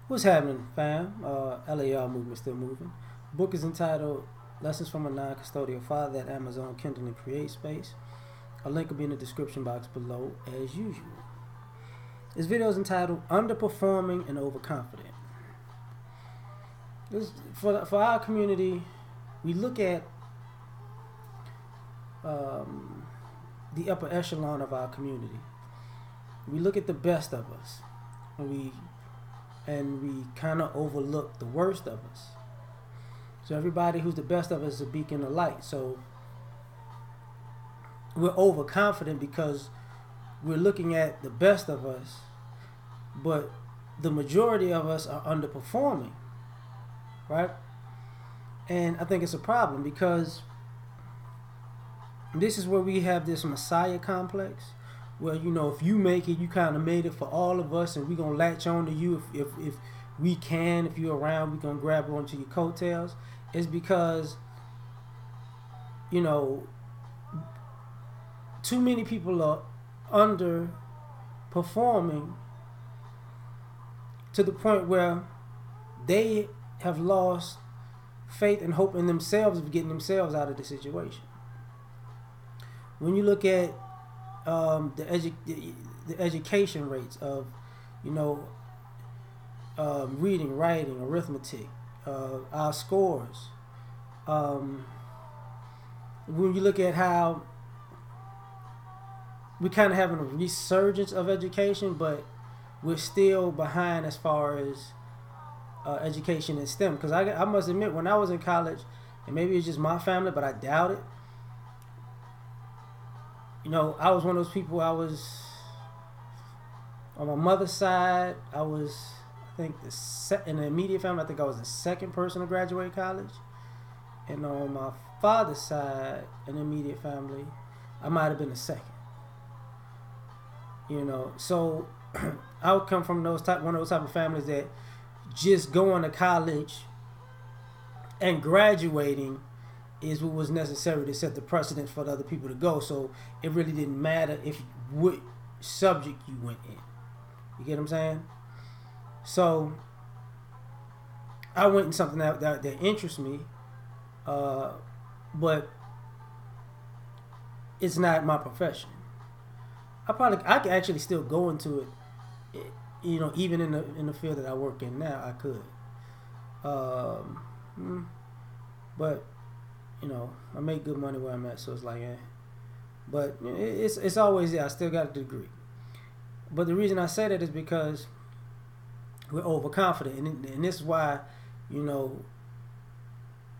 What's happening, fam? L.A.R. movement still moving. Book is entitled Lessons from a Non-Custodial Father at Amazon Kindle and Create Space. A link will be in the description box below as usual. This video is entitled Underperforming and Overconfident. For our community, we look at the upper echelon of our community. We look at the best of us, and we kind of overlook the worst of us. So everybody who's the best of us is a beacon of light. So we're overconfident because we're looking at the best of us, but the majority of us are underperforming, right? And I think it's a problem because this is where we have this Messiah complex, where, you know, if you make it, you kind of made it for all of us, and we're going to latch on to you if we can. If you're around, we're going to grab onto your coattails. It's because, you know, too many people are underperforming to the point where they have lost faith and hope in themselves of getting themselves out of the situation. When you look at the education rates of, you know, reading, writing, arithmetic, our scores. When you look at how we're kind of having a resurgence of education, but we're still behind as far as education in STEM. Because I must admit, when I was in college, and maybe it's just my family, but I doubt it. You know, I was one of those people. I was on my mother's side. I think in the immediate family, I think I was the second person to graduate college. And on my father's side, in the immediate family, I might have been the second. You know, so I would come from one of those type of families that just going to college and graduating is what was necessary to set the precedent for the other people to go. So it really didn't matter what subject you went in. You get what I'm saying? So I went in something that interests me, but it's not my profession. I could actually still go into it, you know, even in the field that I work in now. I could, but you know, I make good money where I'm at, so it's like, but it's always there. I still got a degree, but the reason I say that is because we're overconfident, and this is why, you know,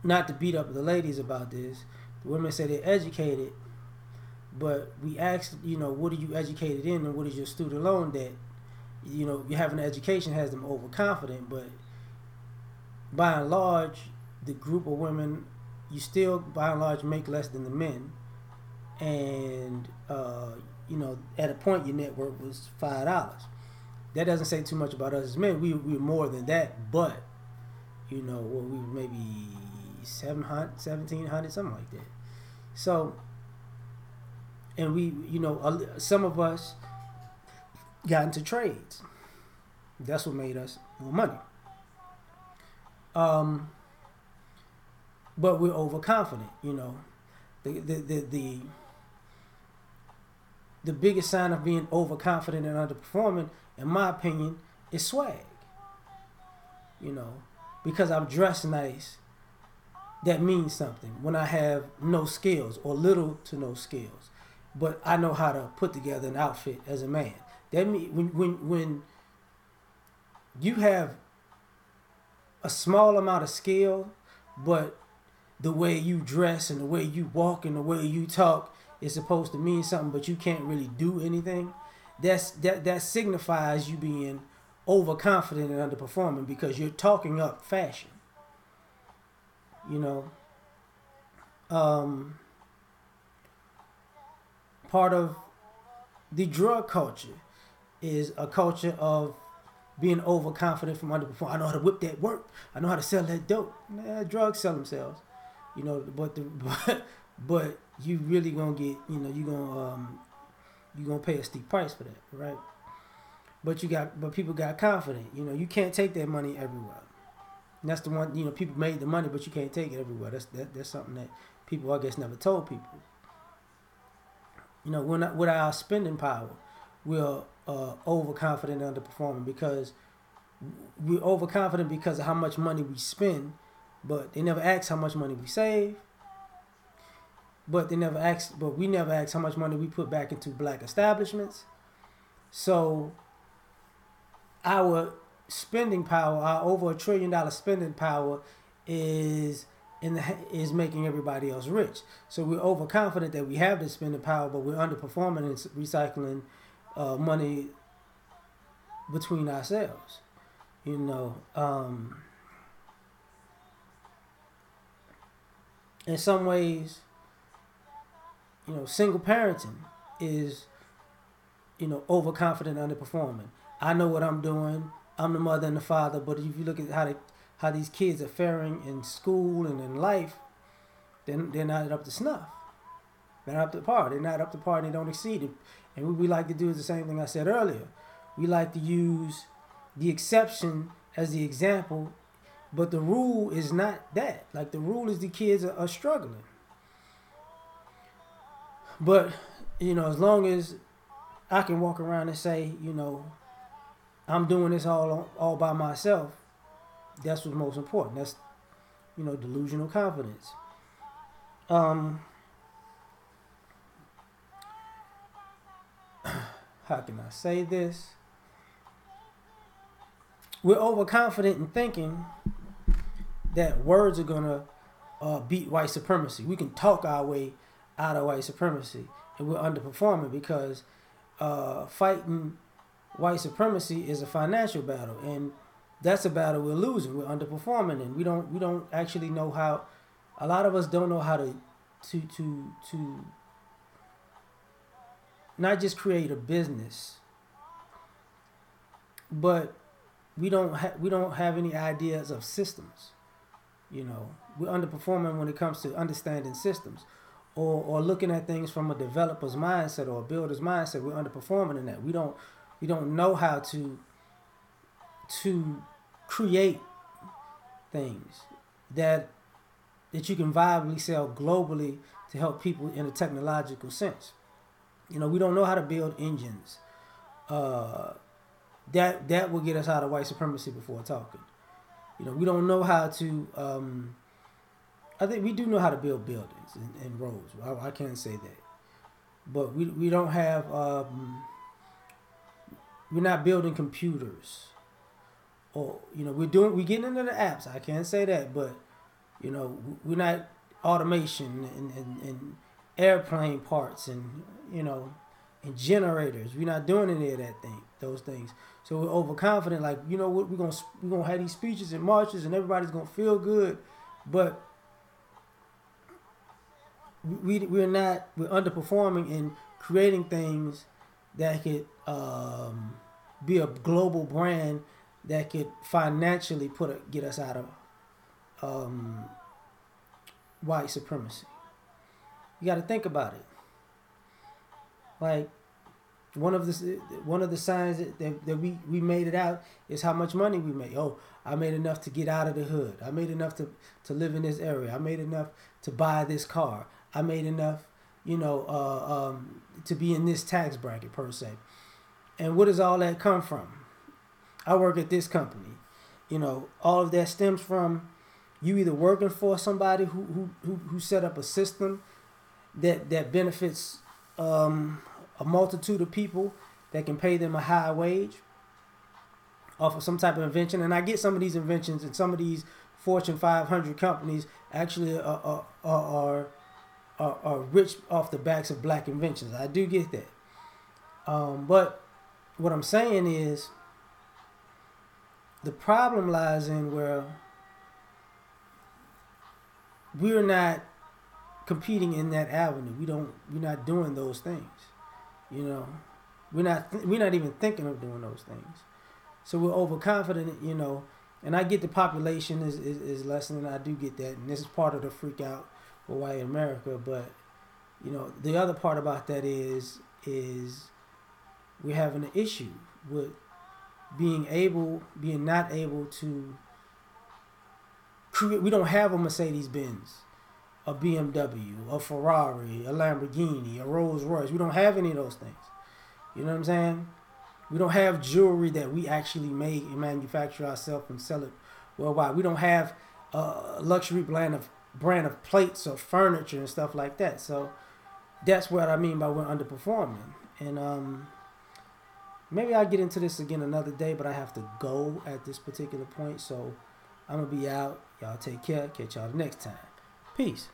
not to beat up the ladies about this, the women say they're educated, but we ask, you know, what are you educated in, and what is your student loan debt? You know, you having an education has them overconfident, but by and large, the group of women, you still by and large make less than the men, and you know, at a point your net worth was $5. That doesn't say too much about us as men. We're more than that, but you know, well, we were maybe 700, 1,700, something like that. So, and we, you know, some of us got into trades. That's what made us more money. But we're overconfident. You know, the biggest sign of being overconfident and underperforming, in my opinion, is swag. You know, because I'm dressed nice, that means something. When I have no skills or little to no skills, but I know how to put together an outfit as a man. That means when you have a small amount of skill, but the way you dress and the way you walk and the way you talk is supposed to mean something, but you can't really do anything. That signifies you being overconfident and underperforming, because you're talking up fashion. You know, part of the drug culture is a culture of being overconfident from underperforming. I know how to whip that work. I know how to sell that dope. Drugs sell themselves. You know, but you really gonna get, you know, you gonna pay a steep price for that, right? but people got confident. You know, you can't take that money everywhere. And that's the one. You know, people made the money, but you can't take it everywhere. That's something that people, I guess, never told people. You know, we're not with our spending power. We're overconfident and underperforming because we're overconfident because of how much money we spend, but they never ask how much money we save. But we never ask how much money we put back into black establishments. So our spending power, our over $1 trillion spending power, is is making everybody else rich. So we're overconfident that we have this spending power, but we're underperforming and recycling money between ourselves. You know, in some ways, you know, single parenting is, you know, overconfident, underperforming. I know what I'm doing. I'm the mother and the father, but if you look at how these kids are faring in school and in life, then they're not up to snuff. They're not up to par. They're not up to par. And they don't exceed it. And what we like to do is the same thing I said earlier. We like to use the exception as the example, but the rule is not that. Like, the rule is the kids are struggling. But, you know, as long as I can walk around and say, you know, I'm doing this all by myself, that's what's most important. That's, you know, delusional confidence. How can I say this? We're overconfident in thinking that words are gonna beat white supremacy. We can talk our way out of white supremacy, and we're underperforming because fighting white supremacy is a financial battle, and that's a battle we're losing. We're underperforming, and we don't actually know how. A lot of us don't know how to not just create a business, but we don't have any ideas of systems. You know, we're underperforming when it comes to understanding systems, or looking at things from a developer's mindset or a builder's mindset. We're underperforming in that. We don't know how to create things that you can viably sell globally to help people in a technological sense. You know, we don't know how to build engines. That will get us out of white supremacy before talking. You know, we don't know how to. I think we do know how to build buildings and roads. I can't say that, but we don't have. We're not building computers, or, you know, we're getting into the apps. I can't say that, but, you know, we're not automation and airplane parts and, you know, and generators. We're not doing any of those things. So we're overconfident. Like, you know what, we're gonna have these speeches and marches and everybody's gonna feel good, but we're underperforming in creating things that could be a global brand that could financially get us out of white supremacy. You got to think about it. Like, one of the signs that we made it out is how much money we made. Oh, I made enough to get out of the hood. I made enough to live in this area. I made enough to buy this car. I made enough, you know, to be in this tax bracket per se. And where does all that come from? I work at this company. You know, all of that stems from you either working for somebody who set up a system that benefits a multitude of people, that can pay them a high wage off of some type of invention. And I get some of these inventions and some of these Fortune 500 companies actually are rich off the backs of black inventions. I do get that. But what I'm saying is, the problem lies in where we're not competing in that avenue. We're not doing those things. You know, we're not even thinking of doing those things. So we're overconfident, you know. And I get the population is lessening. I do get that, and this is part of the freak out for white America. But, you know, the other part about that is we're having an issue with being not able to create. We don't have a Mercedes Benz, a BMW, a Ferrari, a Lamborghini, a Rolls Royce. We don't have any of those things. You know what I'm saying? We don't have jewelry that we actually make and manufacture ourselves and sell it worldwide. We don't have a luxury brand of plates or furniture and stuff like that. So that's what I mean by we're underperforming. And maybe I'll get into this again another day, but I have to go at this particular point. So I'm gonna be out. Y'all take care. Catch y'all the next time. Peace.